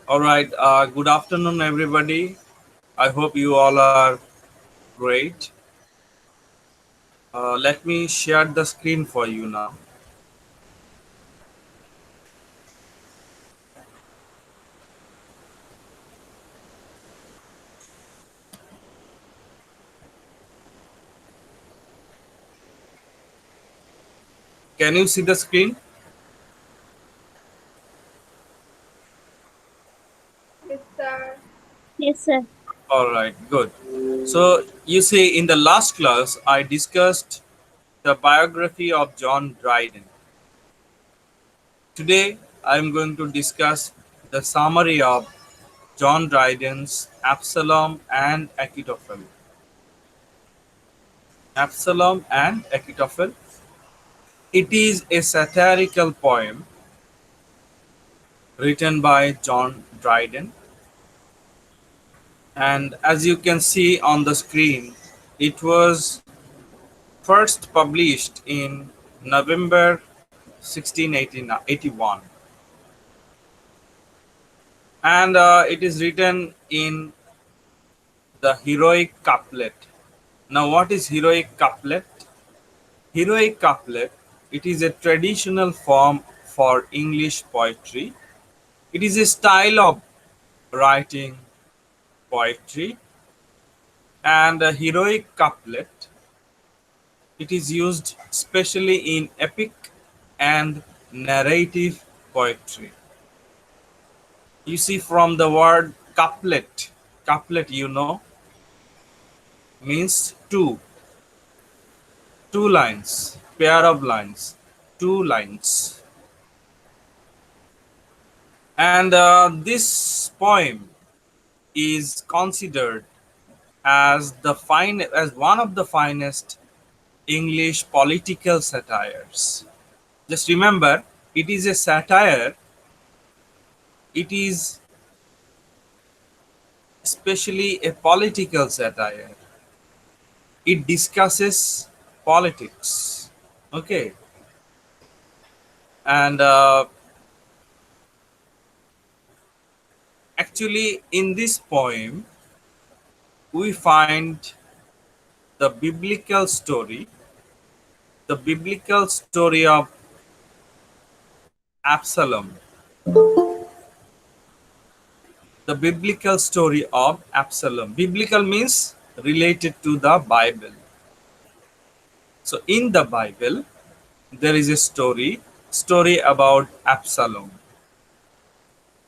All right. Good afternoon, everybody. I hope you all are great. Let me share the screen for you now. Can you see the screen? Yes, sir. Yes, sir. All right. Good. So you see, in the last class, I discussed the biography of John Dryden. Today, I am going to discuss the summary of John Dryden's Absalom and Achitophel. Absalom and Achitophel. It is a satirical poem written by John Dryden, and as you can see on the screen, it was first published in November 1681, and it is written in the heroic couplet. Now, what is heroic couplet? Heroic couplet, it is a traditional form for English poetry. It is a style of writing poetry, and a heroic couplet, it is used especially in epic and narrative poetry. You see, from the word couplet, couplet, means two lines, pair of lines, two lines. And this poem is considered as one of the finest English political satires. Just remember, it is a satire. It is especially a political satire. It discusses politics. Okay, and actually, in this poem, we find the biblical story of Absalom, the biblical story of Absalom. Biblical means related to the Bible. So, in the Bible, there is a story about Absalom.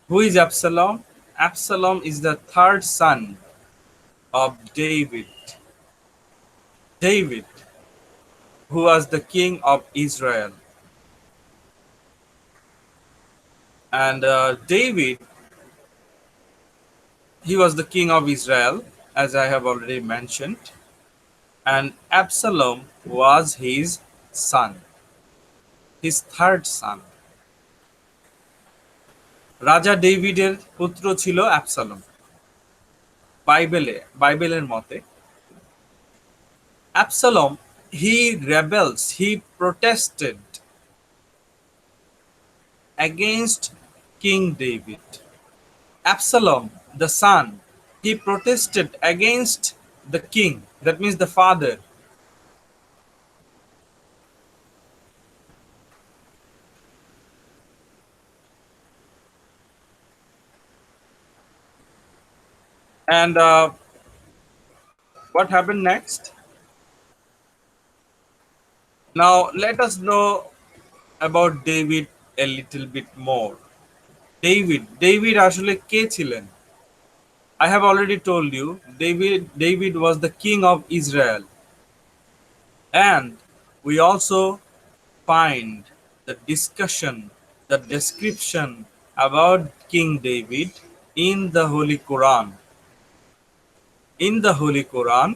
Who is Absalom? Absalom is the third son of David. David, who was the king of Israel. And David, he was the king of Israel, as I have already mentioned. And Absalom was his son, his third son. রাজা ডেভিডের পুত্র ছিল অ্যাবসালম। বাইবেলের মতে Absalom, he protested against King David. Absalom, the son, he protested against the king, that means the father. And what happened next? Now, let us know about David a little bit more. David আসলে কে ছিলেন? I have already told you, David was the king of Israel. And we also find the discussion, the description about King David in the Holy Quran. In the Holy Quran,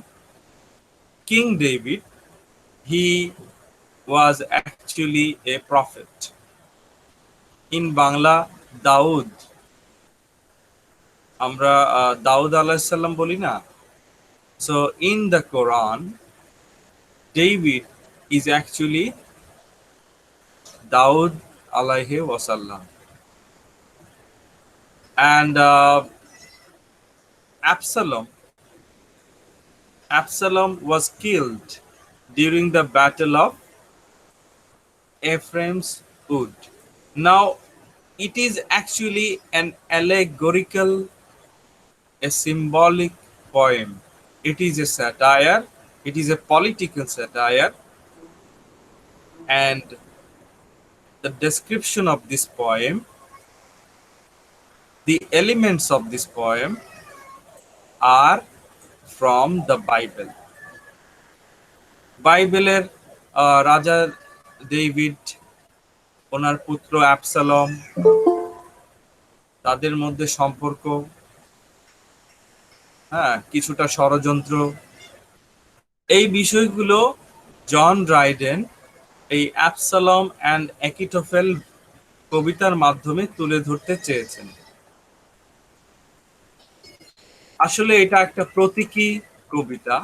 King David, he was actually a prophet. In Bangla, Daud, আমরা দাউদ আলাইহিস সালাম বলি না? So in the Quran, David is actually Daud alayhi wasallam. And Absalom Absalom was killed during the Battle of Ephraim's Wood. Now, it is actually an allegorical, a symbolic poem. It is a satire, it is a political satire, and the description of this poem, the elements of this poem are from the Bible. বাইবেলের রাজা David, ওনার পুত্র অ্যাবসালম, তাদের মধ্যে সম্পর্ক, হ্যাঁ, কিছুটা ষড়যন্ত্র, এই বিষয়গুলো জন ড্রাইডেন এই অ্যাবসালম অ্যান্ড অ্যাকিটোফেল কবিতার মাধ্যমে তুলে ধরতে চেয়েছেন। আসলে এটা একটা প্রতীকী কবিতা।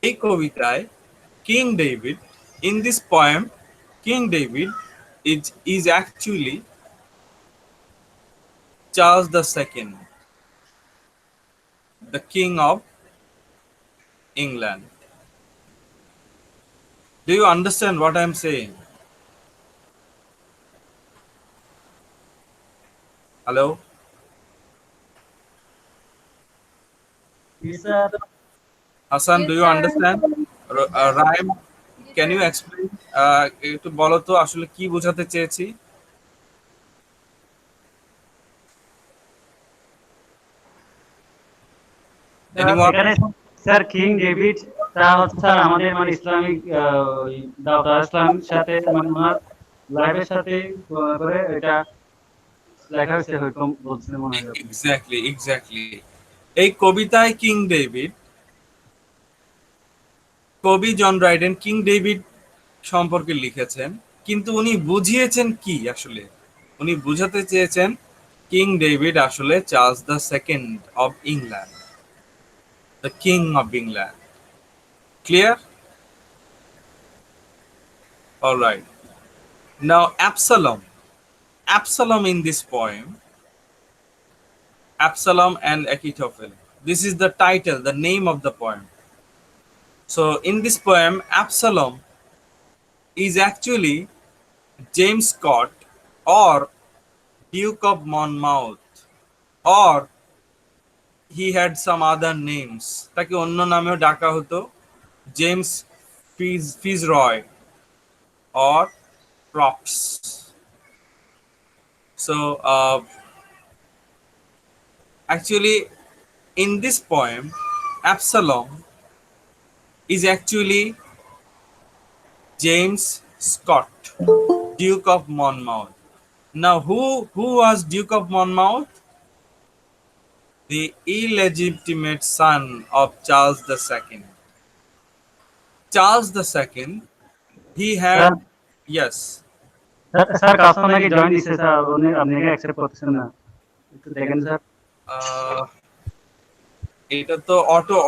এই কবিতায় king David, in this poem, king David is actually Charles II, the king of England. Do you understand what I am saying? Hello? Yes, sir. Hassan, Yes, do you sir. understand? Rhyme, Yes, can you sir. explain? একটু বলো তো আসলে কি বোঝাতে চেয়েছি? Anyone? এখানে sir king David তা হচ্ছে স্যার আমাদের মানে ইসলামিক দাউদ ইসলামের সাথে মানে ওনার লাইফের সাথে করে এটা লেখা হয়েছে এরকম বলছিল মনে হয়। এক্স্যাক্টলি। এই কবিতায় কিং ডেভিড, কবি জন ড্রাইডেন কিং ডেভিড সম্পর্কে লিখেছেন, কিন্তু উনি বুঝিয়েছেন কি আসলে? উনি বুঝাতে চেয়েছেন কিং ডেভিড আসলে Charles the second of England, the king of England. Clear? Alright. Now Absalom in this poem, Absalom and Achitophel. This is the title, the name of the poem. So in this poem, Absalom is actually James Scott or Duke of Monmouth, or he had some other names. তাকে অন্য নামেও ডাকা হতো, James ফিজরয় or Props. So actually in this poem, Absalom is actually James Scott, Duke of Monmouth. Now, who was Duke of Monmouth? The illegitimate son of Charles II. Charles II, he had, sir yes, sir custom নাকি join দিছে sir, উনি আপনি accept করতেছেন না, একটু দেখেন sir. এটা তো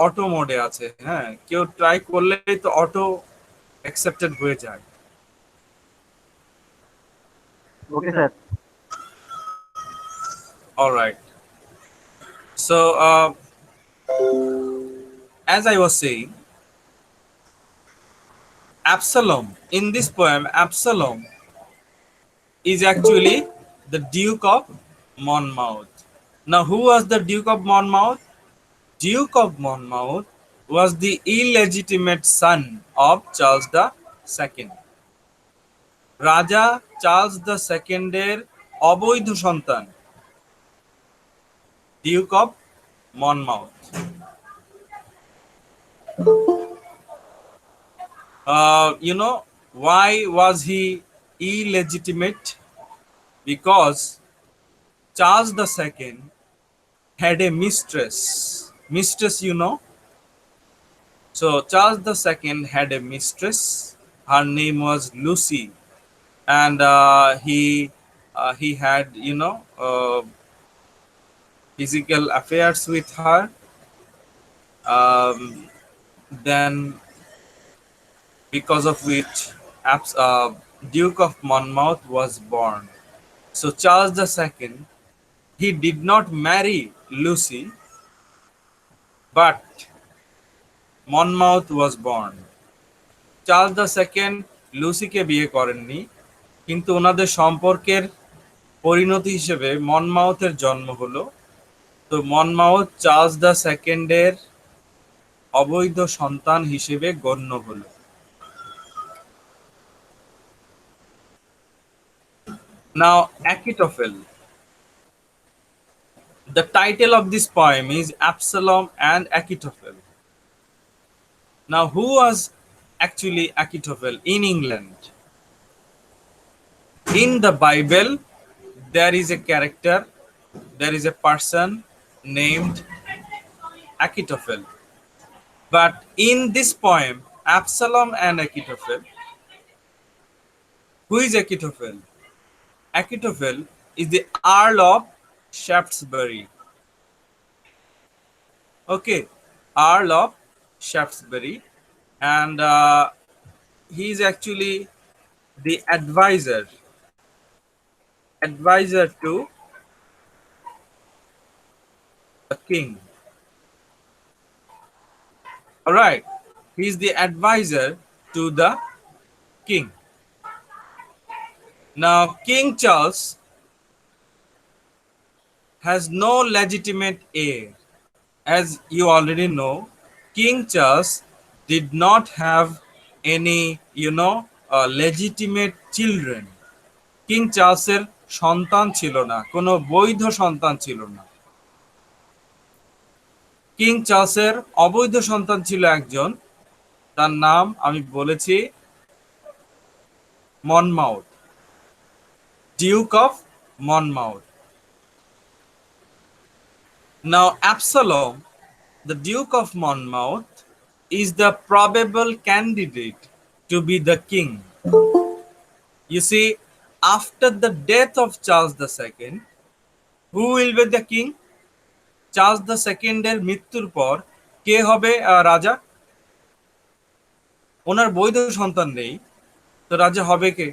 অটো মোডে আছে, হ্যাঁ, কেউ ট্রাই করলেই তো অটো অ্যাকসেপ্টেড হয়ে যায়। Okay sir. Alright. So, as I was saying, Absalom, in this poem, Absalom is actually the Duke of Monmouth. Now, who was the Duke of Monmouth? Duke of Monmouth was the illegitimate son of Charles II. রাজা Charles the সেকেন্ডের অবৈধ সন্তান, Duke of Monmouth. You know why was he illegitimate? Because Charles II had a mistress. Mistress, you know. So Charles II had a mistress. Her name was Lucy, and he had, you know, physical affairs with her. Then, because of which Duke of Monmouth was born. So Charles II he did not marry Lucy, but Monmouth was born. Charles the second লুসিকে বিয়ে করেননি, কিন্তু ওনাদের সম্পর্কের পরিণতি হিসেবে মনমাউথের জন্ম হলো। তো মনমাউথ চার্লস দ্য সেকেন্ডের অবৈধ সন্তান হিসেবে গণ্য হলো। নাও অ্যাকিটোফেল। The title of this poem is Absalom and Achitophel. Now, who was actually Achitophel in England? In the Bible, there is a character, there is a person named Achitophel. But in this poem, Absalom and Achitophel, who is Achitophel? Achitophel is the Earl of Shaftesbury. Okay, Earl of Shaftesbury, and he is actually the advisor to the king. All right, he is the advisor to the king. Now, King Charles has no legitimate heir. As you already know, King Charles did not have any, legitimate children. King চার্লসের সন্তান ছিল না, কোনো বৈধ সন্তান ছিল না। King চার্লসের অবৈধ সন্তান ছিল একজন, তার নাম আমি বলেছি Monmouth, Duke of Monmouth. Now Absalom, the Duke of Monmouth, is the probable candidate to be the king. You see, after the death of Charles II, who will be the king? Charles the সেকেন্ডের মৃত্যুর পর কে হবে রাজা? ওনার বৈধ সন্তান নেই, তো রাজা হবে কে?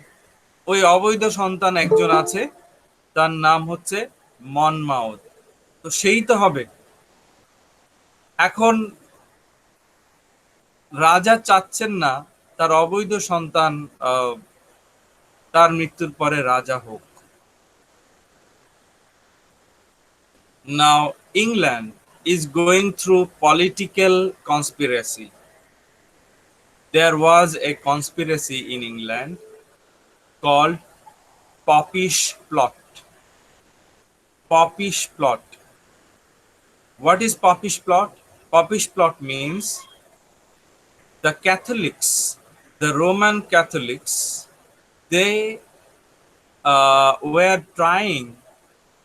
ওই অবৈধ সন্তান একজন আছে, তার নাম হচ্ছে মনমাউথ, তো সেই তো হবে। এখন রাজা চাচ্ছেন না তার অবৈধ সন্তান তার মৃত্যুর পরে রাজা হোক। Now, England is going through political conspiracy. There was a conspiracy in England called Popish Plot. Popish Plot. What is Popish Plot? Popish Plot means the Catholics, the Roman Catholics, they were trying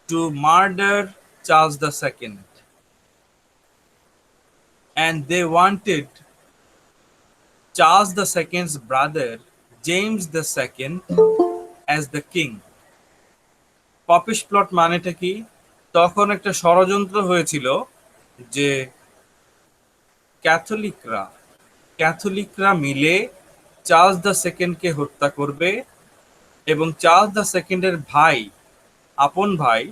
to murder Charles II, and they wanted Charles II's brother James II as the king. Popish plot মানেটা কি? তখন একটা ষড়যন্ত্র হয়েছিল যে ক্যাথলিকরা মিলে Charles II কে হত্যা করবে এবং চার্লস II ভাই, আপন ভাই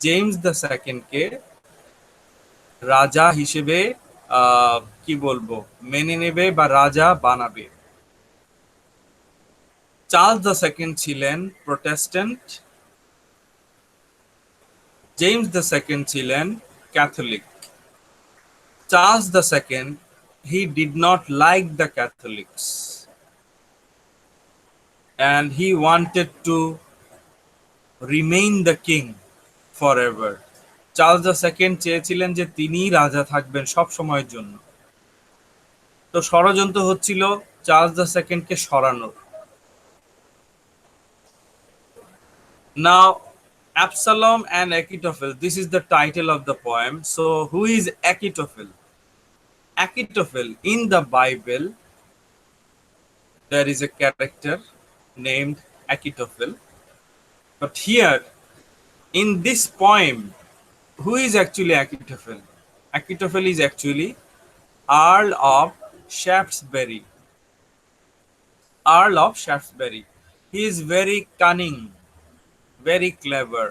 জেমস II কে রাজা হিসেবে কি বলবো মেনে নেবে বা রাজা বানাবে। চার্লস II ছিলেন প্রোটেস্ট্যান্ট, জেমস II ছিলেন Catholic. Charles II, he did not like the Catholics, and he wanted to remain the king forever. Charles II চেয়েছিলেন যে তিনি রাজা থাকবেন সব সময়ের জন্য। তো ষড়যন্ত্র হচ্ছিল চার্লস II কে সরানোর। Now, Absalom and Achitophel, this is the title of the poem. So, who is Achitophel? Achitophel, in the Bible, there is a character named Achitophel. But here, in this poem, who is actually Achitophel? Achitophel is actually Earl of Shaftesbury. Earl of Shaftesbury. He is very cunning, very clever,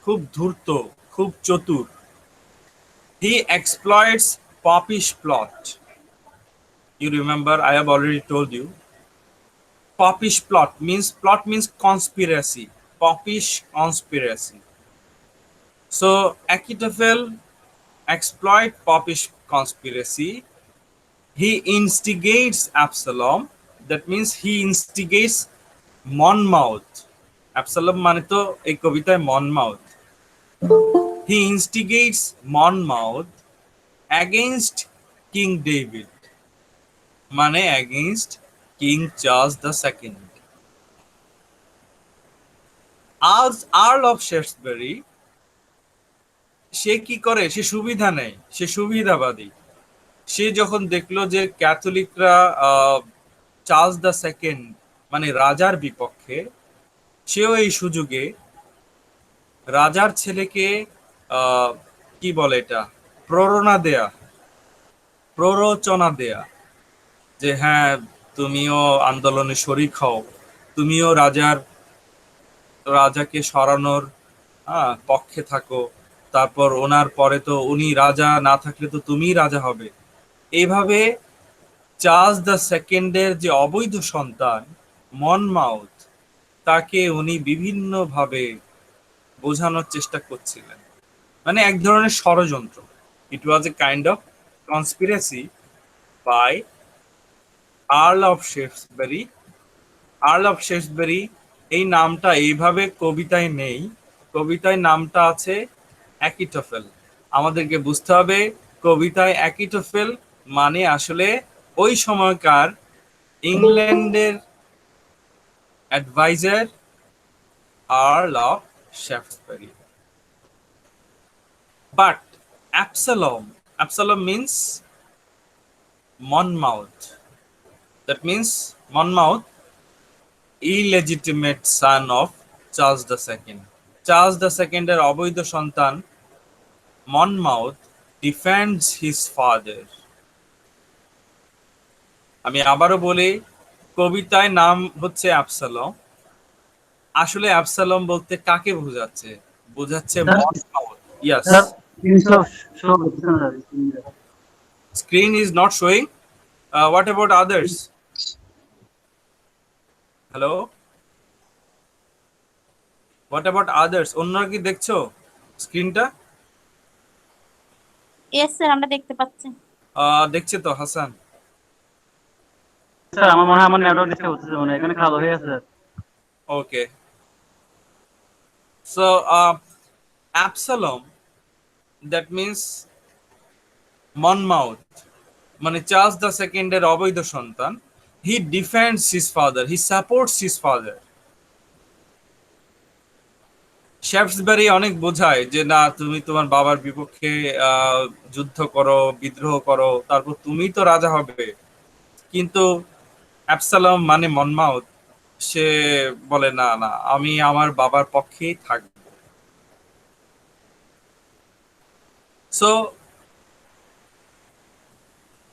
খুব ধূর্ত, খুব চতুর। He exploits popish plot. You remember, I have already told you. Popish plot means conspiracy. Popish conspiracy. So Achitophel exploit popish conspiracy. He instigates Absalom. That means he instigates Monmouth. Absalom মানে তো এই কবিতায় Monmouth. He instigates Monmouth against King David. মানে against King Charles II. As Earl of Shaftesbury, সে কি করে? সে সুবিধা নেয়, সে সুবিধাবাদী। সে যখন দেখলো যে ক্যাথলিকরা চার্লস দ্য সেকেন্ড মানে রাজার বিপক্ষে, সেও এই সুযোগে রাজার ছেলেকে কি বলে এটা, প্ররোচনা দেয়া যে হ্যাঁ তুমিও আন্দোলনে শরিক হও, তুমিও রাজাকে সরানোর পক্ষে থাকো, তারপর ওনার পরে তো উনি রাজা না থাকলে তো তুমিই রাজা হবে। এইভাবে চার্লস দ্য সেকেন্ডের যে অবৈধ সন্তান মনমাউথ, তাকে উনি বিভিন্নভাবে বোঝানোর চেষ্টা করছিলেন, মানে এক ধরনের ষড়যন্ত্র। It was a kind of conspiracy by Earl of Shaftesbury. Earl of Shaftesbury এই নামটা এইভাবে কবিতায় নেই, কবিতায় নামটা আছে অ্যাকিটোফেল। আমাদেরকে বুঝতে হবে কবিতায় অ্যাকিটোফেল মানে আসলে ওই সময়কার ইংল্যান্ডের adviser Earl of Shaftesbury. But Absalom means Monmouth. That means Monmouth, illegitimate son of Charles II. Charles II এর অবৈধ সন্তান Monmouth defends his father. আমি আবারও বলি, কবিতায় নাম হচ্ছে অ্যাবসালম, আসলে অ্যাবসালম বলতে কাকে বোঝাচ্ছে? বোঝাচ্ছে Monmouth. Yes. Screen is not showing. What about others? Hello? What about others? অন্যরা কি দেখছো স্ক্রিনটা? ইয়েস স্যার, আমরা দেখতে পাচ্ছি। দেখছে তো হাসান? স্যার আমার মনে হয় আমার নেটওয়ার্ক ডিস্টার্ব হচ্ছে, মনে হয় এখানে কালো হয়ে আছে sir. Okay, so Absalom, that means Monmouth, মানে চার্লস দ্য সেকেন্ডের অবৈধ সন্তান। He defends his father, he supports his father. শেফসবেরি অনেক বোঝায় যে না, তুমি তোমার বাবার বিপক্ষে যুদ্ধ করো, বিদ্রোহ করো, তারপর তুমি তো রাজা হবে। কিন্তু অ্যাবসালম মানে মনমাউথ, সে বলে না না, আমি আমার বাবার পক্ষেই থাকব। So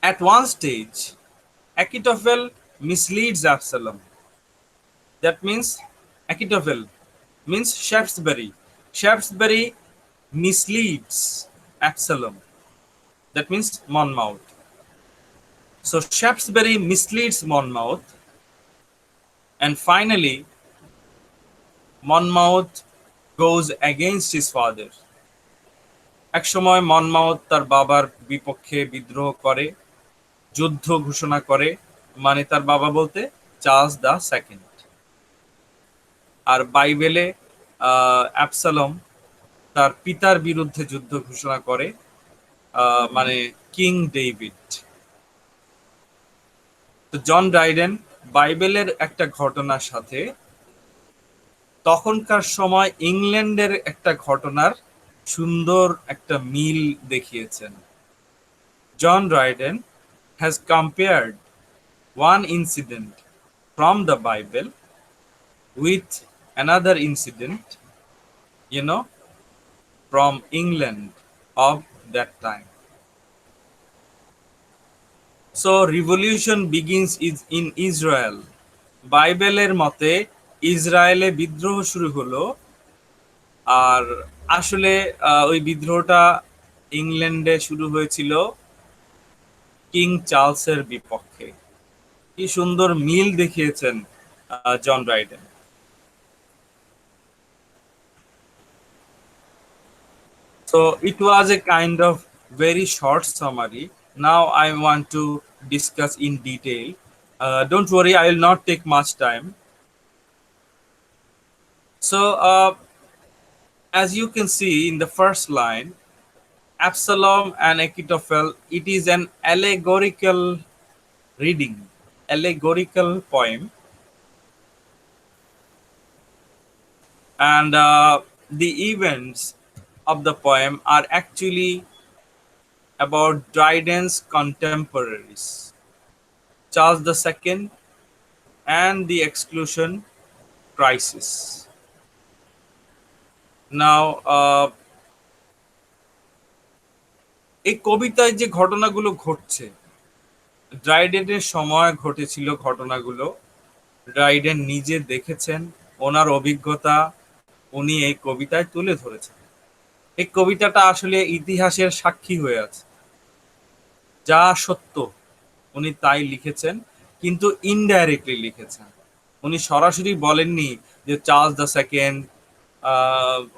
at one stage Achitophel misleads Absalom. That means Achitophel means Shaftesbury misleads Absalom. That means Monmouth. So Shaftesbury misleads Monmouth, and finally Monmouth goes against his father. এক সময় মনমাউথ তার বাবার বিপক্ষে বিদ্রোহ করে, যুদ্ধ ঘোষণা করে, মানে তার বাবা বলতে চার্লস দ্য সেকেন্ড। আর বাইবেলে অ্যাবসালম তার পিতার বিরুদ্ধে যুদ্ধ ঘোষণা করে, মানে কিং ডেভিড। তো জন ড্রাইডেন বাইবেলের একটা ঘটনার সাথে তখনকার সময় ইংল্যান্ডের একটা ঘটনার সুন্দর একটা মিল দেখিয়েছেন। John Dryden has compared one incident from the Bible with another incident, from England of that time. So revolution begins in Israel. বাইবেলের মতে ইসরায়েলে বিদ্রোহ শুরু হলো, আর আসলে ওই বিদ্রোহটা ইংল্যান্ডে শুরু হয়েছিল কিং চার্লসের বিপক্ষে। কি সুন্দর মিল দেখিয়েছেন জন রাইডেন। So it was a kind of very short summary. Now I want to discuss in detail. Don't worry, I will not take much time. So as you can see in the first line, Absalom and Achitophel, it is an allegorical reading, allegorical poem, and the events of the poem are actually about Dryden's contemporaries, Charles II and the exclusion crisis. Now, এই কবিতায় যে ঘটনাগুলো ঘটছে, ড্রাইডেনের সময় ঘটেছিল ঘটনাগুলো। Dryden নিজে দেখেছেন, ওনার অভিজ্ঞতা উনি এই কবিতায় তুলে ধরেছেন। এই কবিতাটা আসলে ইতিহাসের সাক্ষী হয়ে আছে। যা সত্য উনি তাই লিখেছেন, কিন্তু ইনডাইরেক্টলি লিখেছেন। উনি সরাসরি বলেননি যে চার্লস দ্য সেকেন্ড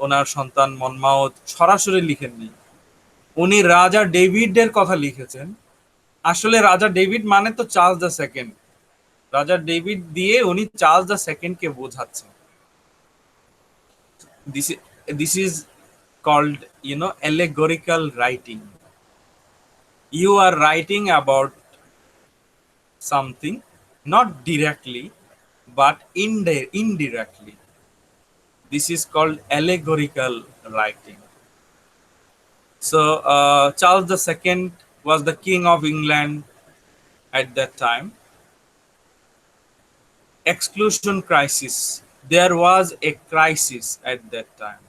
ওনার সন্তান মনমাওত, সরাসরি লিখেননি। উনি রাজা ডেভিডের কথা লিখেছেন। আসলে রাজা ডেভিড মানে তো চার্লস দ্য সেকেন্ড। রাজা ডেভিড দিয়ে উনি চার্লস দ্য সেকেন্ডকে বোঝাচ্ছেন। This is called allegorical writing. You are writing about something not directly but indirectly. This is called allegorical writing. So Charles II was the king of England at that time. Exclusion crisis. There was a crisis at that time.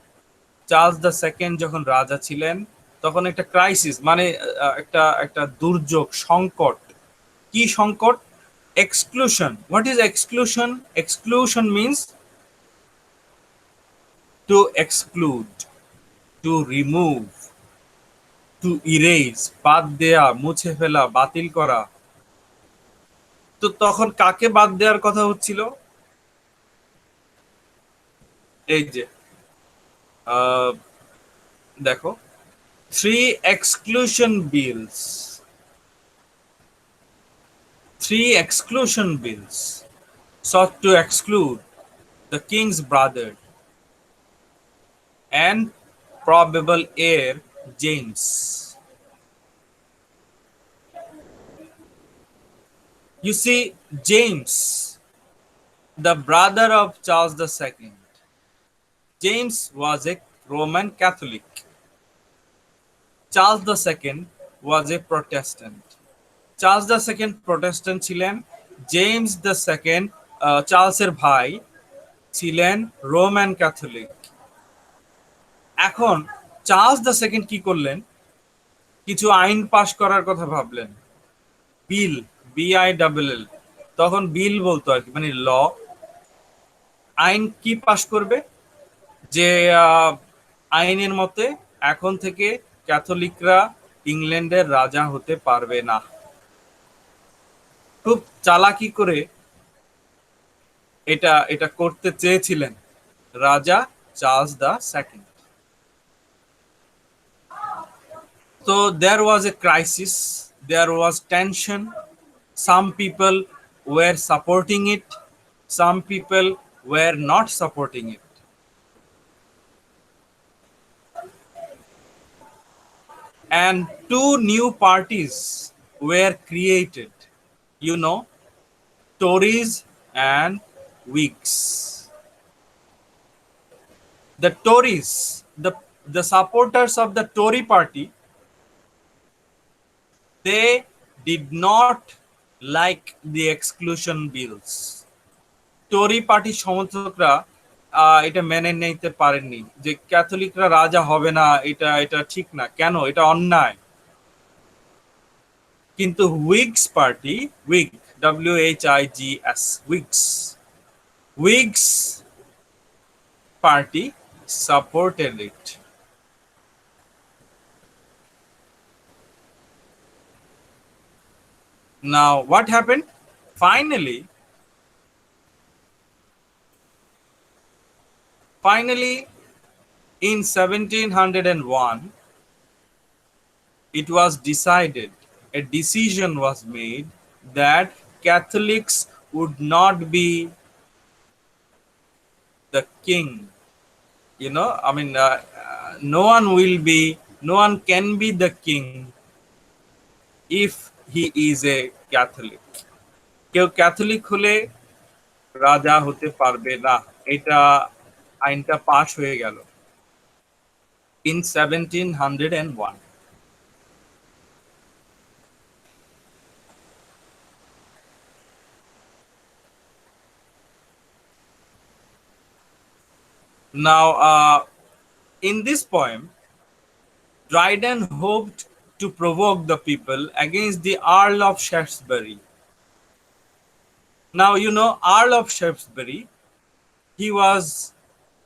Charles the second যখন রাজা ছিলেন তখন একটা crisis মানে একটা একটা দুর্যোগ, সংকট। কি সংকট? Exclusion. What is exclusion? Exclusion means to exclude, to remove, to erase, বাদ দেয়া, মুছে ফেলা, বাতিল করা। তো তখন কাকে বাদ দেওয়ার কথা হচ্ছিল? এই যে দেখো, three exclusion bills, sought to exclude the king's brother and probable heir James. You see, James, the brother of Charles II, James was a Roman Catholic. Charles II was a Protestant. Charles the second Protestant ছিলেন। James the second, চার্লসের ভাই, ছিলেন Roman Catholic. এখন Charles the second কি করলেন? কিছু আইন পাশ করার কথা ভাবলেন। বিল, BILL, তখন বিল বলতো আর কি, মানে ল। আইন কি পাশ করবে? যে আইনের মতে এখন থেকে ক্যাথলিকরা ইংল্যান্ডের রাজা হতে পারবে না। খুব চালাকি করে এটা এটা করতে চেয়েছিলেন রাজা Charles the second. So there was a crisis, there was tension. Some people were supporting it, some people were not supporting it. And two new parties were created, Tories and Whigs. The Tories, the supporters of the Tory party, they did not like the exclusion bills. টরি পার্টির সমর্থকরা এটা মেনে নিতে পারেননি যে ক্যাথলিকরা রাজা হবে না, এটা ঠিক না, কেন, এটা অন্যায়। কিন্তু হুইগস party, WHIGS, Whigs party supported it. Now, what happened? Finally, finally, in 1701, it was decided, a decision was made that Catholics would not be the king. No one can be the king if he is a Catholic. কেউ Catholic হলে রাজা হতে পারবে না, এটা আইনটা পাশ হয়ে গেল in 1701. Now, in this poem, Dryden hoped to provoke the people against the Earl of Shaftesbury. Now, Earl of Shaftesbury, he was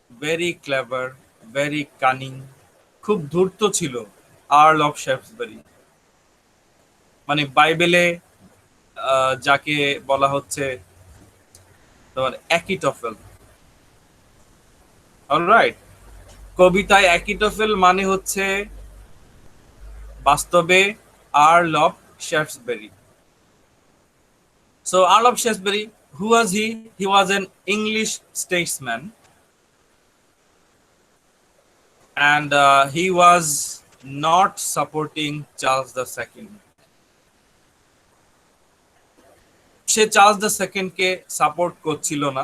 very clever, very cunning, খুব ধূর্ত ছিল আর্ল অফ শ্যাফটসবারি। মানে বাইবেলে যাকে বলা হচ্ছে তোমার অ্যাকিটোফেল, অলরাইট। কবিতায় অ্যাকিটোফেল মানে হচ্ছে বাস্তবে Earl of Shaftesbury. So Earl of Shaftesbury, who was he? He was an English statesman, and he was not supporting Charles II. সে চার্লস দ্য সেকেন্ড কে সাপোর্ট করছিল না।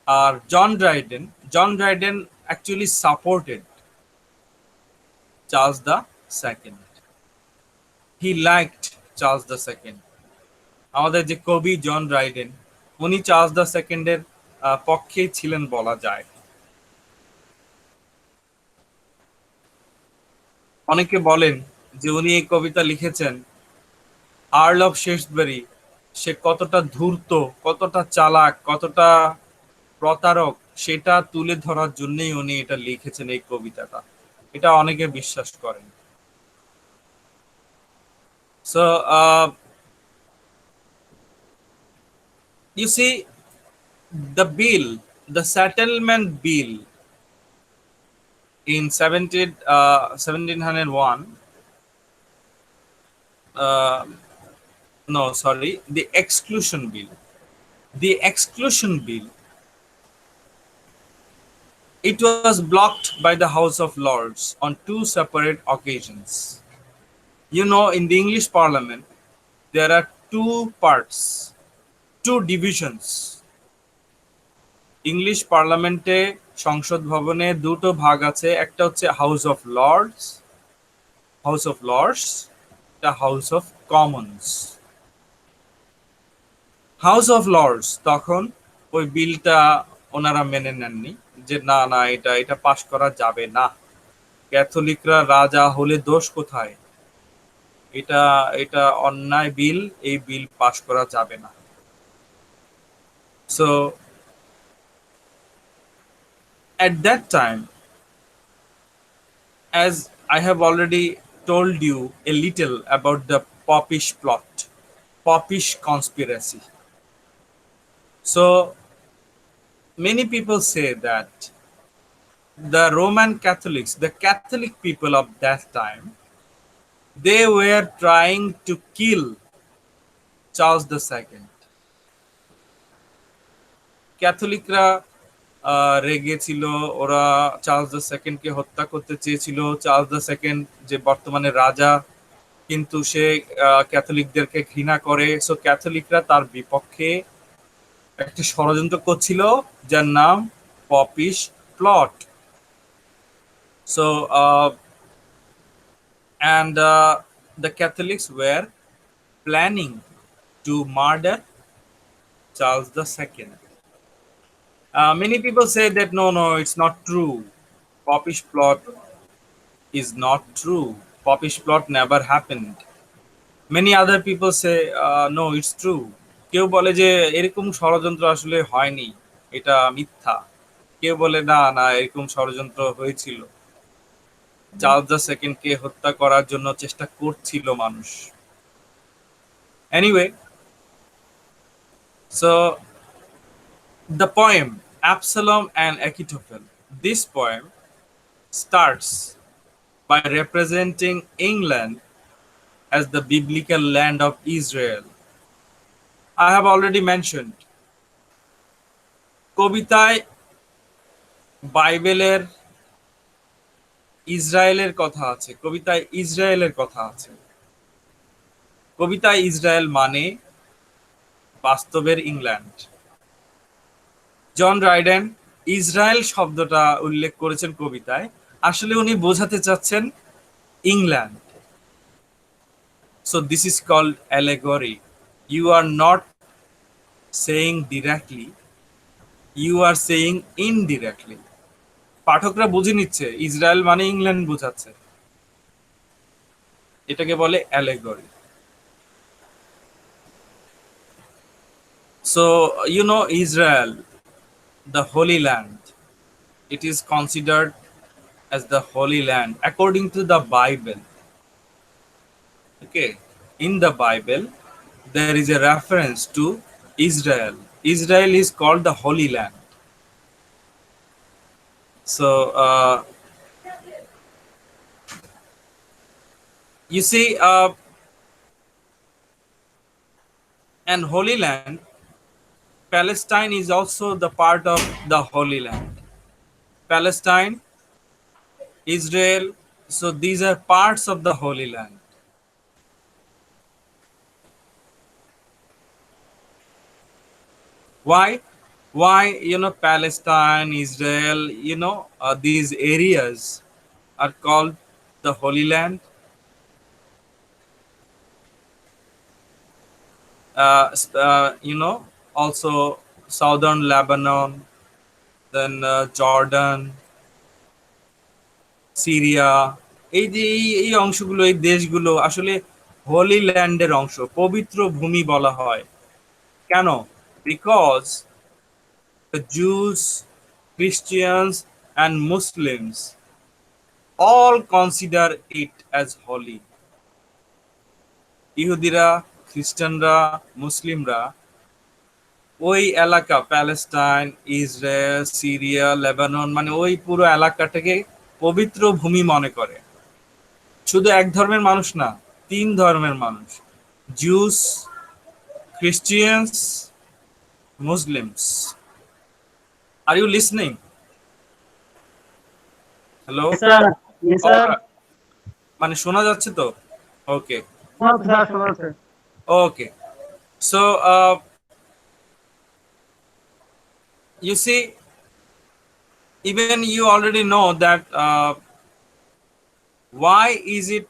আর John Dryden actually supported Charles the second. He liked Charles the second. আমাদের যে কবি John Dryden, উনি Charles the সেকেন্ডের পক্ষেই ছিলেন বলা যায়। অনেকে বলেন যে উনি এই কবিতা লিখেছেন আর্ল অফ শেফটসবারি সে কতটা ধূর্ত, কতটা চালাক, কতটা প্রতারক সেটা তুলে ধরার জন্যই উনি এটা লিখেছেন এই কবিতাটা। এটা অনেকে বিশ্বাস করেন। So you see, the settlement bill in 1701, no, sorry, the exclusion bill. The exclusion bill, it was blocked by the House of Lords on two separate occasions. In the English Parliament, there are two parts, two divisions. English পার্লামেন্টে, সংসদ ভবনে দুটো ভাগ আছে, একটা হচ্ছে House of Lords, একটা House of Commons. House of Lords তখন ওই বিলটা ওনারা মেনে নেননি, যে না না এটা পাশ করা যাবে না, ক্যাথলিকরা রাজা হলে দোষ কোথায়, এটা এটা অন্যায় বিল, এই বিল পাশ করা যাবে না। So at that time, as I have already told you a little about the popish plot, popish conspiracy. So many people say that the Roman Catholics, the Catholic people of that time, they were trying to kill Charles II. ক্যাথলিকরা রেগে ছিল, ওরা Charles the second কে হত্যা করতে চেয়েছিল। Charles the second যে বর্তমানে রাজা, কিন্তু সে ক্যাথলিকদেরকে ঘৃণা করে। সো ক্যাথলিকরা তার বিপক্ষে একটা ষড়যন্ত্র করছিল যার নাম popish plot. So and the Catholics were planning to murder Charles II. Many people say that no, it's not true. Popish plot is not true. Popish plot never happened. Many other people say no, it's true. কেউ বলে যে এরকম ষড়যন্ত্র আসলে হয়নি, এটা মিথ্যা। কেউ বলে না না, এরকম ষড়যন্ত্র হয়েছিল। চার্লস দ্য সেকেন্ডকে হত্যা করার জন্য চেষ্টা করছিল মানুষ। Anyway, so the poem Absalom and Achitophel. This poem starts by representing England as the biblical land of Israel. I have already mentioned কবিতায় বাইবেলের ইসরায়েলের কথা আছে, কবিতায় ইসরায়েলের কথা আছে। কবিতায় ইসরায়েল মানে বাস্তবের ইংল্যান্ড। জন রাইডেন ইসরায়েল শব্দটা উল্লেখ করেছেন কবিতায়, আসলে উনি বোঝাতে চাচ্ছেন England. So this is called allegory. You are not saying directly, you are saying indirectly. পাঠকরা বুঝে নিচ্ছে ইসরায়েল মানে ইংল্যান্ড বোঝাচ্ছে, এটাকে বলে allegory. So you know Israel, the Holy Land, it is considered as the Holy Land according to the Bible. Okay, in the Bible there is a reference to Israel. Israel is called the Holy Land. So you see, and Holy Land, Palestine is also the part of the Holy Land. Palestine, Israel, so these are parts of the Holy Land. Why? Why, Palestine, Israel, these areas are called the Holy Land? Also southern Lebanon, then Jordan, Syria, এই যে এই অংশগুলো, এই দেশগুলো আসলে হোলি ল্যান্ডের অংশ, পবিত্র ভূমি বলা হয়। কেন? Because the Jews, Christians and Muslims all consider it as holy. ইহুদিরা, খ্রিস্টানরা, মুসলিমরা ওই এলাকা, প্যালেস্টাইন, ইসরায়েল, সিরিয়া, লেবানন, মানে ওই পুরো এলাকাটাকে পবিত্র ভূমি মনে করে। শুধু এক ধর্মের মানুষ না, 3 ধর্মের মানুষ, Jews, Christians, Muslims. Are you listening? Hello, Yes, sir. Yes, sir. মানে শোনা যাচ্ছে তো? ওকে সব স্যার শোনা যাচ্ছে। ওকে, so you see, even you already know that why is it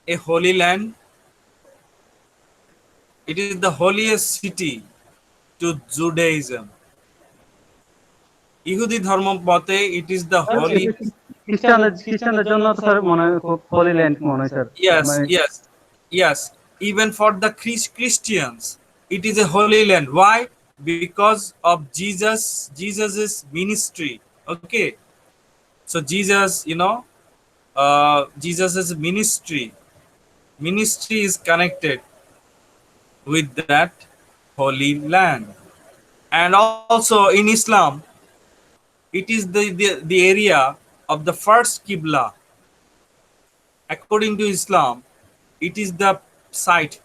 a holy land? It is the holiest city to Judaism. ইহুদি ধর্ম মতে it is the holy. খ্রিস্টানদের জন্য তো স্যার মনে হয় খুব হোলি ল্যান্ড মনে হয় sir. Yes, yes, yes. Even for the Christians, it is a holy land. Why? Because of Jesus's ministry. Okay, so Jesus, Jesus's ministry is connected with that holy land. And also in Islam, it is the area of the first Qibla. According to Islam, it is the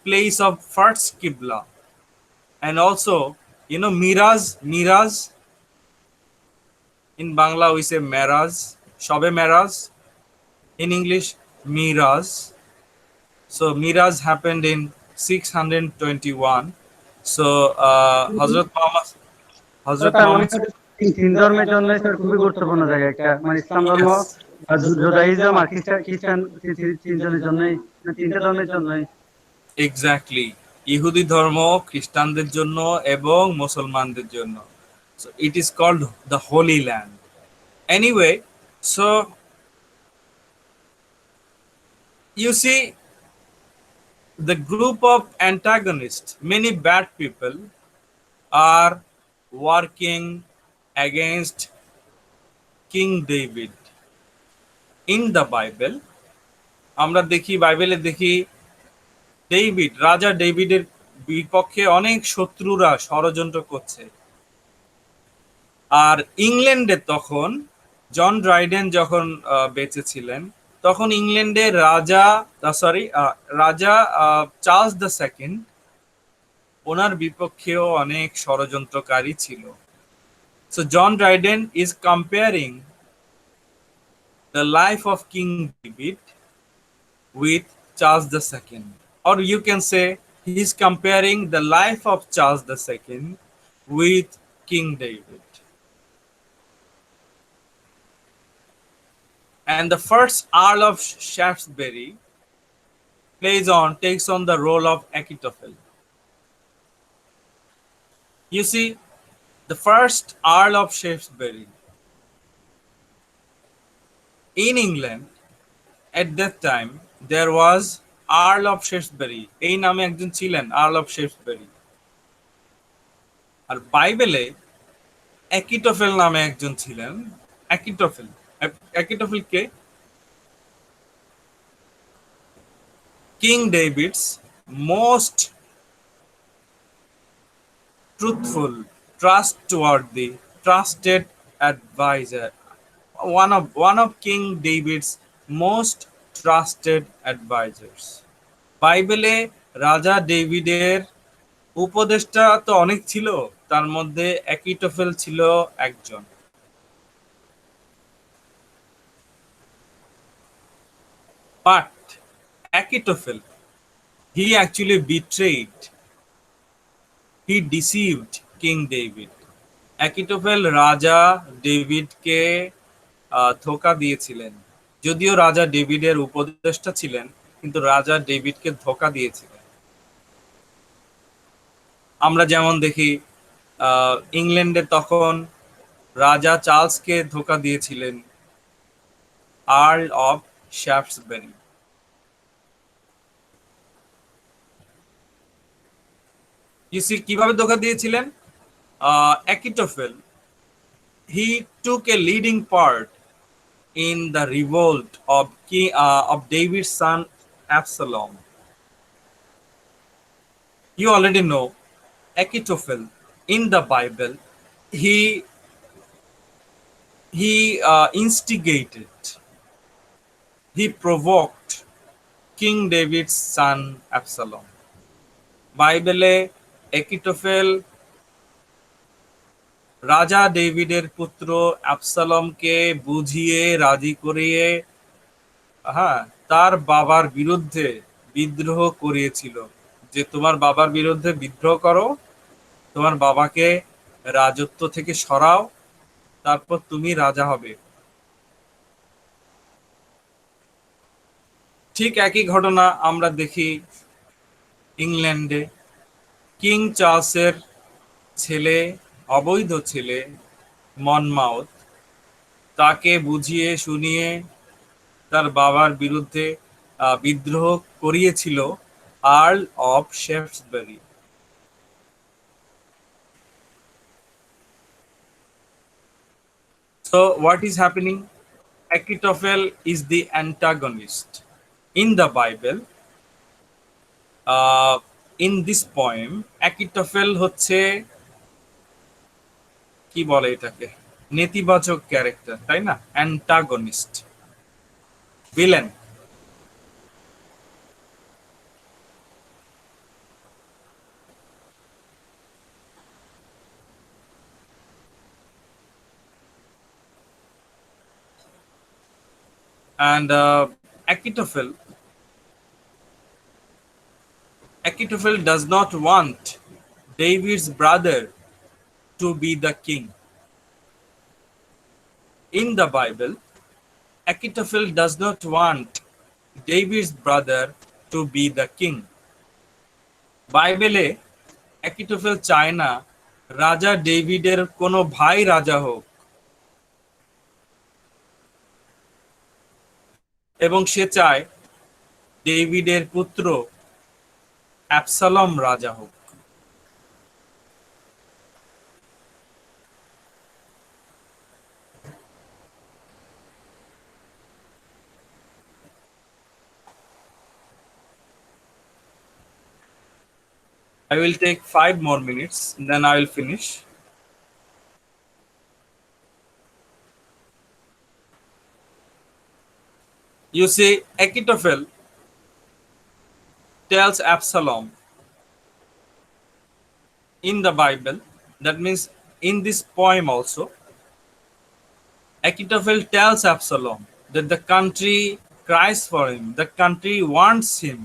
place of first Qibla. And also, Miraj, in Bangla we say Miraj, Shobe Miraj, in English Miraj. So Miraj happened in 621. So Hazrat Muhammad, তিন ধর্মের জন্য sir খুবই গুরুত্বপূর্ণ জায়গা একটা, মানে ইসলাম ধর্ম, আর Judaism আর খ্রিস্টান, তিনজনের জন্যই, তিনটা ধর্মের জন্যই। এক্স্যাক্টলি, ইহুদি ধর্ম, খ্রিস্টানদের জন্য এবং মুসলমানদের জন্য। So it is called the Holy Land. Anyway, so you see, the group of antagonists, many bad people, are working against King David. In the Bible আমরা দেখি, বাইবেলে দেখি রাজা ডেভিডের বিপক্ষে অনেক শত্রুরা ষড়যন্ত্র করছে। আর ইংল্যান্ডে তখন জন ড্রাইডেন যখন বেঁচে ছিলেন, তখন ইংল্যান্ডে রাজা চার্লস দ্য সেকেন্ড, ওনার বিপক্ষেও অনেক ষড়যন্ত্রকারী ছিল। So John Dryden is comparing the life of King David with Charles II. Or you can say he is comparing the life of Charles II with King David. And the first Earl of Shaftesbury takes on the role of Achitophel. You see, the first Earl of Shaftesbury in England at that time there was Earl of Shaftesbury. এই নামে একজন ছিলেন Earl of Shaftesbury। আর বাইবেলে অ্যাকিটোফেল নামে একজন ছিলেন। Achitophel কে? King David's most truthful, trustworthy, trusted advisor. One of King David's most trusted advisors. বাইবেলে রাজা ডেভিডের উপদেষ্টা তো অনেক ছিল, তার মধ্যে অ্যাকিটোফেল ছিল একজন। But Achitophel, he actually betrayed, he deceived King David. অ্যাকিটোফেল রাজা ডেভিডকে ধোঁকা দিয়েছিলেন। যদিও রাজা ডেভিডের উপদেষ্টা ছিলেন, কিন্তু রাজা ডেভিডকে ধোঁকা দিয়েছিলেন। আমরা যেমন দেখি ইংল্যান্ডে তখন রাজা চার্লসকে ধোঁকা দিয়েছিলেন আর্ল অফ শ্যাফটসবেরি। কিভাবে ধোঁকা দিয়েছিলেন? Achitophel, he took a leading part in the revolt of David's son Absalom. You already know Achitophel in the Bible. He instigated, he provoked King David's son Absalom. বাইবেলে অ্যাকিটোফেল রাজা ডেভিডের পুত্র অ্যাবসালমকে বুঝিয়ে রাজি করিয়ে তার বাবার বিরুদ্ধে বিদ্রোহ করিয়েছিল, যে তোমার বাবার বিরুদ্ধে বিদ্রোহ করো, তোমার বাবাকে রাজত্ব থেকে সরাও, তারপর তুমি রাজা হবে। ঠিক একই ঘটনা আমরা দেখি ইংল্যান্ডে। কিং চার্লসের ছেলে, অবৈধ ছেলে মনমাউথ, তাকে বুঝিয়ে শুনিয়ে তার বাবার বিরুদ্ধে বিদ্রোহ করিয়েছিল Earl of Shaftesbury. So what is happening? Achitophel is the antagonist in the Bible. In this poem, Achitophel হচ্ছে, কি বলে এটাকে, নেতিবাচক ক্যারেক্টার, তাই না? Antagonist, villain. And Achitophel does not want David's brother to be the king. In the Bible, Achitophel does not want David's brother to be the king. বাইবেলে অ্যাকিটোফেল চায় না রাজা ডেভিডের কোনো ভাই রাজা হোক, এবং সে চায় ডেভিডের পুত্র অ্যাবসালম রাজা হোক। I will take 5 more minutes, then I will finish. You see, Achitophel tells Absalom in the Bible, that means in this poem also, Achitophel tells Absalom that the country cries for him, the country wants him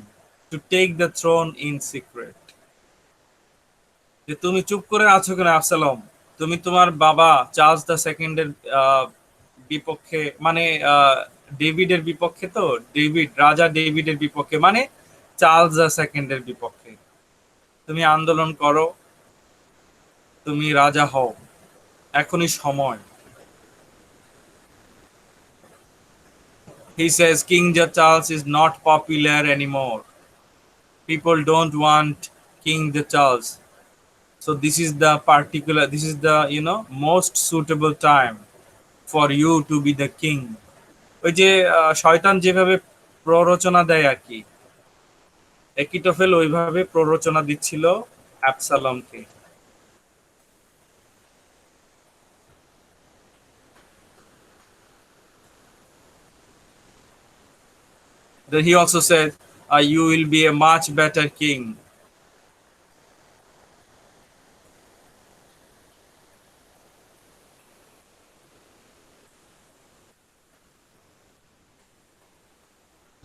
to take the throne in secret. যে তুমি চুপ করে আছো কেন আবসালম, তুমি তোমার বাবা Charles the সেকেন্ডের বিপক্ষে, মানে ডেভিডের বিপক্ষে, তো ডেভিড রাজা ডেভিডের বিপক্ষে মানে চার্লস দ্য সেকেন্ডের বিপক্ষে তুমি আন্দোলন করো, তুমি রাজা হও, এখনই সময়। He says King Charles is not popular anymore. People don't want King Charles. So this is the particular, this is the, you know, most suitable time for you to be the king. ওই যে শয়তান যেভাবে প্ররোচনা দেয় আর কি, একিটোফেল ওইভাবে প্ররোচনা দিচ্ছিল অ্যাবসালমকে। Then he also said, you will be a much better king.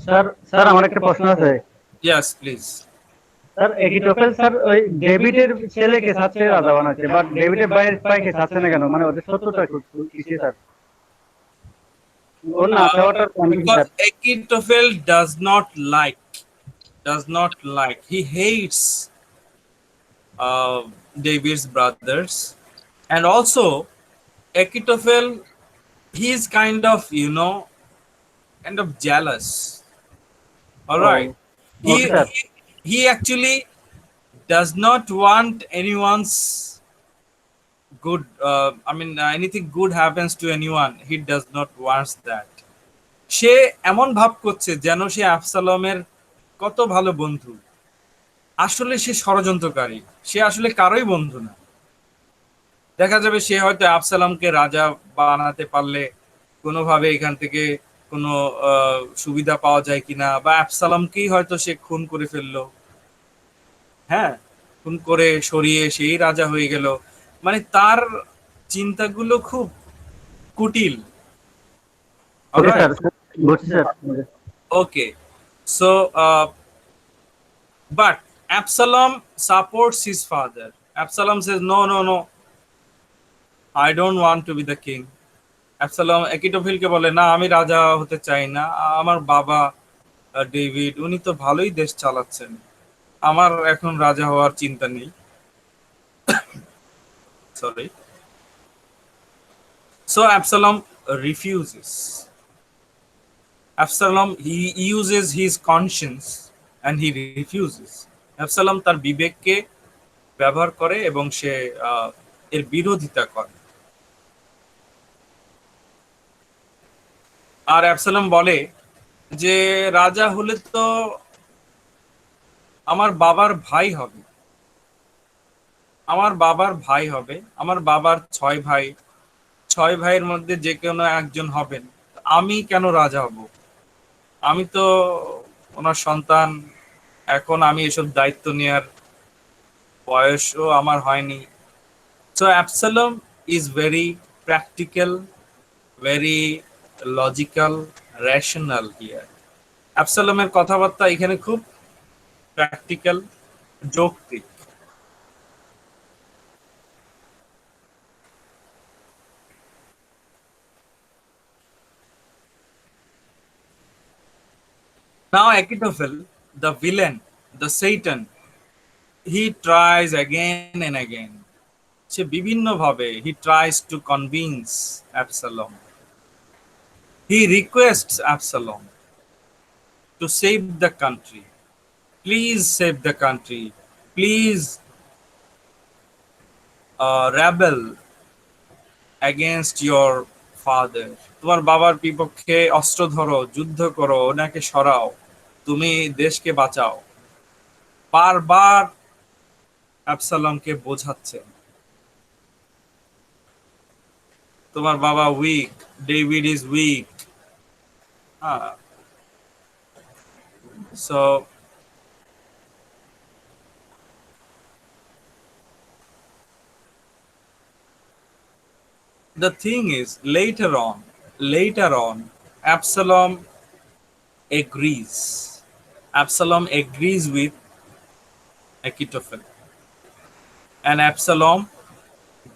Sir sir আমার একটা প্রশ্ন আছে। Yes, please. স্যার একিটোফেল স্যার ওই ডেভিডের ছেলেকে সাথে রাজা বানাচ্ছে, বাট ডেভিডের ভাইকে সাথে না কেন, মানে ওদের সত্যটা কিসে স্যার? ওর না দেওয়াটার কারণ কি sir? Because Achitophel does not like, he hates David's brothers, and also Achitophel, he is kind of, you know, kind of jealous. All right. Okay, sir. He actually does not want anyone's good, anything good happens to anyone. He does not want that. সে এমন ভাব করছে যেন সে আবসালমের কত ভালো বন্ধু, আসলে সে ষড়যন্ত্রকারী, সে আসলে কারোই বন্ধু না। দেখা যাবে সে হয়তো আবসালমকে রাজা বানাতে পারলে কোনোভাবে এখান থেকে কোনো সুবিধা পাওয়া যায় কিনা, বা আবসালমকেই হয়তো সে খুন করে ফেললো, হ্যাঁ, খুন করে সরিয়ে সেই রাজা হয়ে গেল। মানে তার চিন্তাগুলো খুব কুটিল। Okay, so but Absalom supports his father. Absalom says, no, I don't want to be the king. Absalom একিটোফেলকে বলে, না আমি রাজা হতে চাই না, আমার বাবা ডেভিড উনি তো ভালোই দেশ চালাচ্ছেন, আমার এখন রাজা হওয়ার চিন্তা নেই। Sorry. So Absalom refuses. Absalom, he uses his conscience and he refuses. Absalom তার বিবেককে ব্যবহার করে এবং সে এর বিরোধিতা করে। আর অ্যাবসালম বলে যে রাজা হলে তো আমার বাবার ভাই হবে, আমার বাবার 6 ভাই, 6 ভাইয়ের মধ্যে যে কোনো একজন হবেন, আমি কেন রাজা হব? আমি তো ওনার সন্তান, এখন আমি এসব দায়িত্ব নেওয়ার বয়সও আমার হয়নি। So Absalom is very practical, very logical, rational here. Absalom-এর কথাবার্তা এখানে খুব প্র্যাকটিক্যাল, যৌক্তিক। Now Achitophel, the villain, the Satan, he tries again and again. সে বিভিন্ন ভাবে he tries to convince Absalom. He requests Absalom to save the country. Please save the country. Please rebel against your father. তোমার বাবার বিপক্ষে অস্ত্র ধরো, যুদ্ধ করো, ওনাকে সরাও, তুমি দেশকে বাঁচাও। বারবার অ্যাবসালমকে বোঝাচ্ছেন, তোমার বাবা উইক, ডেভিড ইজ উইক। হ্যাঁ, so the thing is, later on, Absalom agrees. Absalom agrees with Achitophel, and Absalom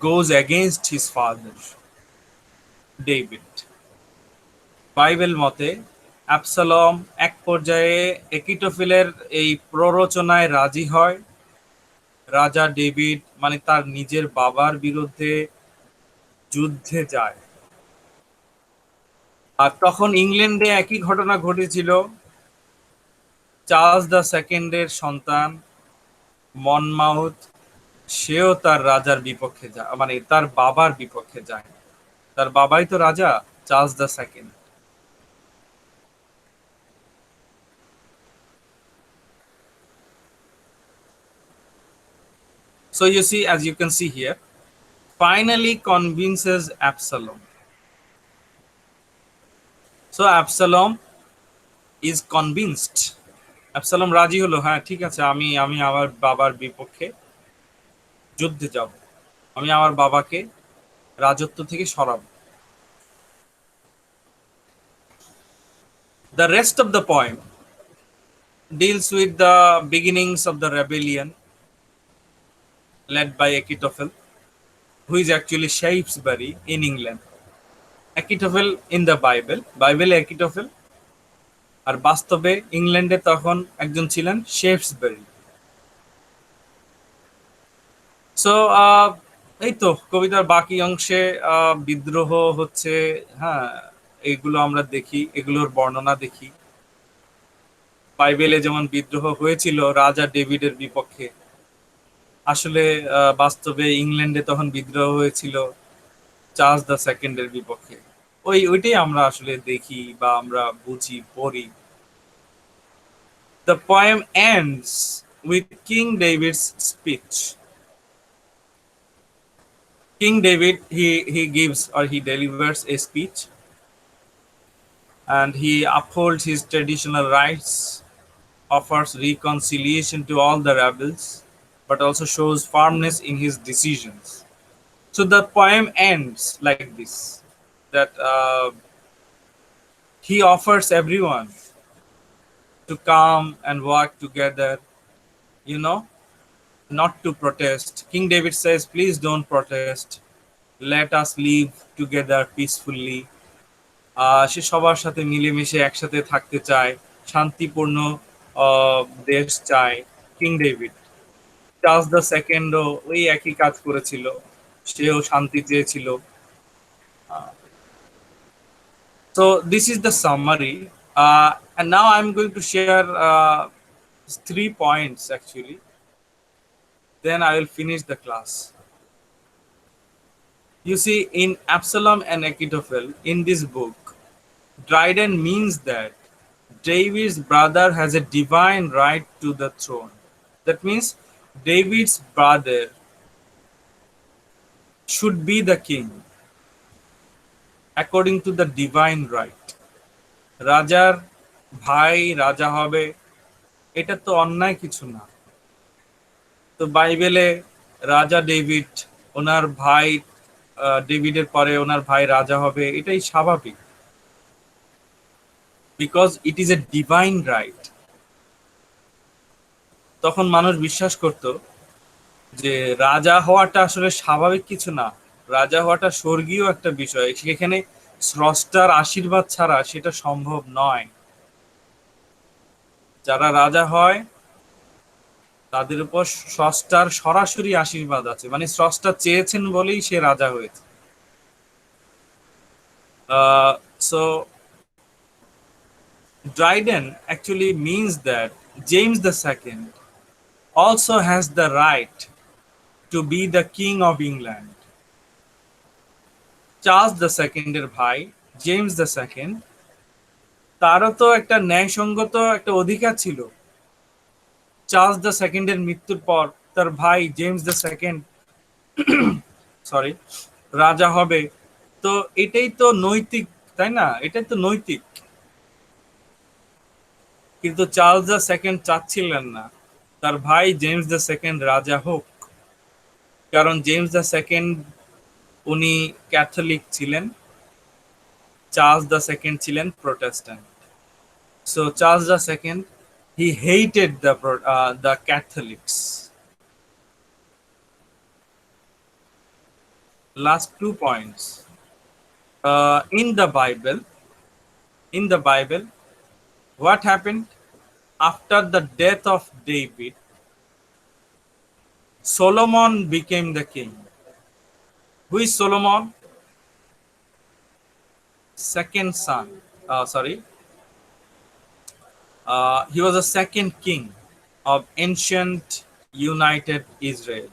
goes against his father, David. Bible মতে অ্যাবসালম এক পর্যায়ে একিটোফেলের এই প্ররোচনায় রাজি হয়। রাজা ডেভিড মানে তার নিজের বাবার বিরুদ্ধে যুদ্ধে যায়। আর তখন ইংল্যান্ডে একই ঘটনা ঘটেছিল। চার্লস দ্য সেকেন্ডের সন্তান মনমাউথ, সেও তার রাজার বিপক্ষে যায়, মানে তার বাবার বিপক্ষে যায়। তার বাবাই তো রাজা, Charles the second. So you see, as you can see here, finally convinces Absalom. So Absalom is convinced. Absalom রাজি হলো, হ্যাঁ ঠিক আছে, আমি আমি আমার বাবার বিপক্ষে যুদ্ধে যাব, আমি আমার বাবাকে রাজত্ব থেকে সরাবো। The rest of the poem deals with the beginnings of the rebellion led by Achitophel, who is actually Shaftesbury in England. Achitophel in the Bible Achitophel, আর বাস্তবে ইংল্যান্ডে তখন একজন ছিলেন শেফসবেরি। সো এই তো কবিতার বাকি অংশে বিদ্রোহ হচ্ছে, হ্যাঁ এইগুলো আমরা দেখি, এগুলোর বর্ণনা দেখি। বাইবেলে যেমন বিদ্রোহ হয়েছিল রাজা ডেভিডের বিপক্ষে, আসলে বাস্তবে ইংল্যান্ডে তখন বিদ্রোহ হয়েছিল চার্লস দ্য সেকেন্ডের বিপক্ষে। ওইটাই আমরা আসলে দেখি বা আমরা বুঝি, পড়ি। The poem ends with King David's speech. King David, he gives or he delivers a speech, and he upholds his traditional rights, offers reconciliation to all the rebels, but also shows firmness in his decisions. So the poem ends like this, that he offers everyone to come and work together, you know, not to protest. King David says, please don't protest. Let us live together peacefully. সে সবার সাথে মিলেমিশে একসাথে থাকতে চায়, শান্তিপূর্ণ দেশ চায় king David. Charles the সেকেন্ডও ওই একই কাজ করেছিল, সেও শান্তি চেয়েছিল। So this is the summary, and now I'm going to share 3 points actually. Then I will finish the class. You see, in Absalom and Achitophel, in this book, Dryden means that David's brother has a divine right to the throne. That means David's brother should be the king according to the divine right. রাজার ভাই রাজা হবে, এটা তো অন্যায় কিছু না। তো বাইবেলে রাজা ডেভিড, ওনার ভাই ডেভিডের পরে ওনার ভাই রাজা হবে, এটাই স্বাভাবিক, because it is a divine right. তখন মানুষ বিশ্বাস করত যে রাজা হওয়াটা আসলে স্বাভাবিক কিছু না, রাজা হওয়াটা স্বর্গীয় একটা বিষয়, সেখানে স্রষ্টার আশীর্বাদ ছাড়া সেটা সম্ভব নয়। যারা রাজা হয় তাদের উপর স্রষ্টার সরাসরি আশীর্বাদ আছে, মানে স্রষ্টা চেয়েছেন বলেই সে রাজা হয়েছে। So Dryden actually means that James II also has the right to be the king of England. Charles the সেকেন্ডের ভাই জেমস দ্য সেকেন্ড, তারও তো একটা ন্যায়সঙ্গত একটা অধিকার ছিল চার্লস দ্য সেকেন্ডের মৃত্যুর পর তার ভাই জেমস দ্য সেকেন্ড সরি রাজা হবে, তো এটাই তো নৈতিক, তাই না? এটাই তো নৈতিক। কিন্তু চার্লস দ্য সেকেন্ড চাচ্ছিলেন না তার ভাই জেমস দ্য সেকেন্ড রাজা হোক, কারণ জেমস দ্য সেকেন্ড উনি ক্যাথলিক ছিলেন, চার্লস দ্য সেকেন্ড ছিলেন Protestant. So Charles the second he hated the Catholics. Last 2 points. In the Bible, what happened after the death of David? Solomon became the king. Who is Solomon? Second son. Sorry. He was the second king of ancient united Israel.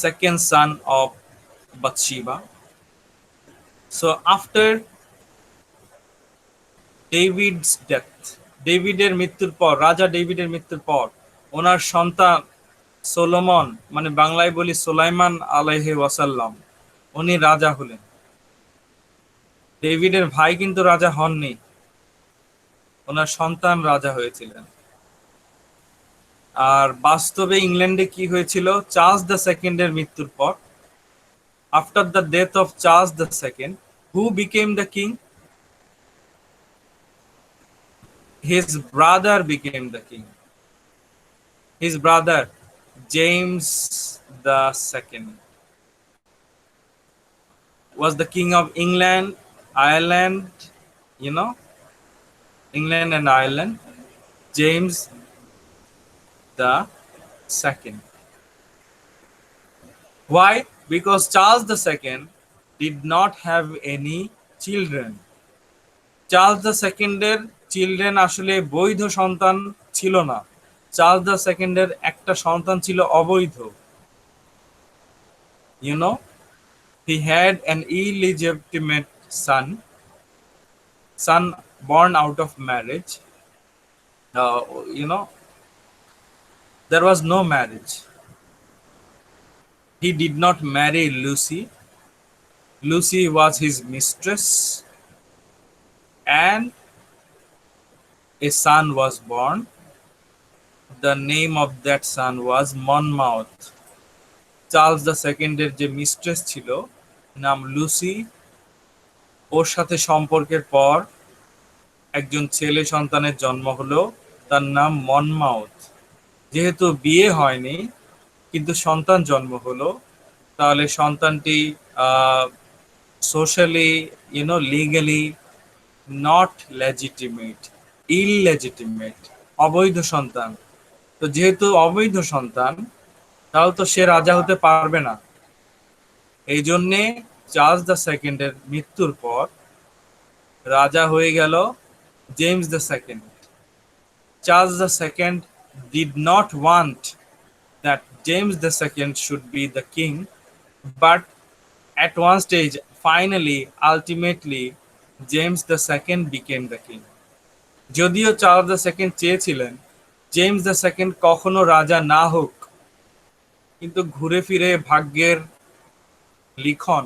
Second son of Bathsheba. So after David's death, ডেভিডের মৃত্যুর পর, রাজা ডেভিডের মৃত্যুর পর ওনার সন্তান Solomon, মানে বাংলায় বলি সোলাইমান আলাইহি ওয়াসাল্লাম, উনি রাজা হলেন। ডেভিডের ভাই কিন্তু রাজা হননি, ওনার সন্তান রাজা হয়েছিলেন। আর বাস্তবে ইংল্যান্ডে কি হয়েছিল, চার্লস দ্য সেকেন্ডের মৃত্যুর পর, after the death of Charles the second, who became the king? His brother became the king. His brother James the Second was the king of England, Ireland, you know, England and Ireland. James the Second. Why? Because Charles the Second did not have any children. Charles the সেকেন্ডের children আসলে বৈধ সন্তান ছিল না। Charles the সেকেন্ডের একটা সন্তান ছিল অবৈধ। You know, he had an illegitimate son born out of marriage. You know, there was no marriage. He did not marry Lucy. Lucy was his mistress, and a son was born. The name of that son was Monmouth. Charles the সেকেন্ডের যে mistress ছিল নাম Lucy, ওর সাথে সম্পর্কের পর একজন ছেলে সন্তানের জন্ম হলো, তার নাম মনমাউথ। যেহেতু বিয়ে হয়নি কিন্তু সন্তান জন্ম হলো, তাহলে সন্তানটি socially, legally not legitimate, illegitimate, অবৈধ সন্তান। তো যেহেতু অবৈধ সন্তান, তাহলে তো সে রাজা হতে পারবে না। এই জন্যে চার্লস দ্য সেকেন্ডের মৃত্যুর পর রাজা হয়ে গেল James the second. Charles the second did not want that James the Second should be the king, but at one stage, finally, ultimately, James the Second became the king. যদিও Charles the second চেয়েছিলেন James the second কখনো রাজা না হোক, কিন্তু ঘুরে ফিরে ভাগ্যের লিখন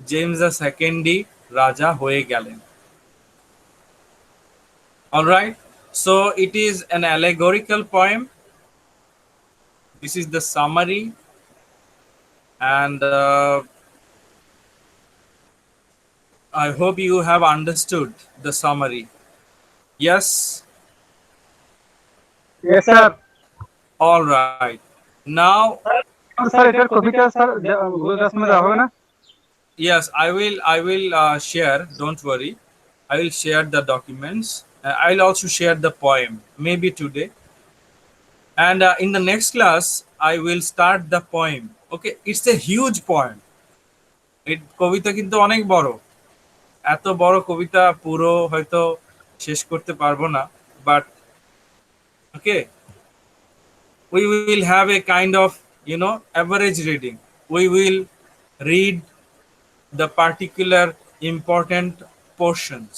জেমস দ্য সেকেন্ডই রাজা হয়ে গেলেন। Alright, so it is an allegorical poem. This is the summary, and I hope you have understood the summary. Yes? Yes, sir. All right. Now, sir এটার কপিটা স্যার গুগল ক্লাসরুমে দেওয়া হবে না? yes, I will share. Don't worry. I will share the documents. I'll also share the poem, maybe today. And in the next class, I will start the poem. Okay, it's a huge poem. কবিতা কিন্তু অনেক বড়। এত বড় কবিতা পুরো হয়তো শেষ করতে পারবো না, but okay, we will have a kind of average reading. We will read the particular important portions.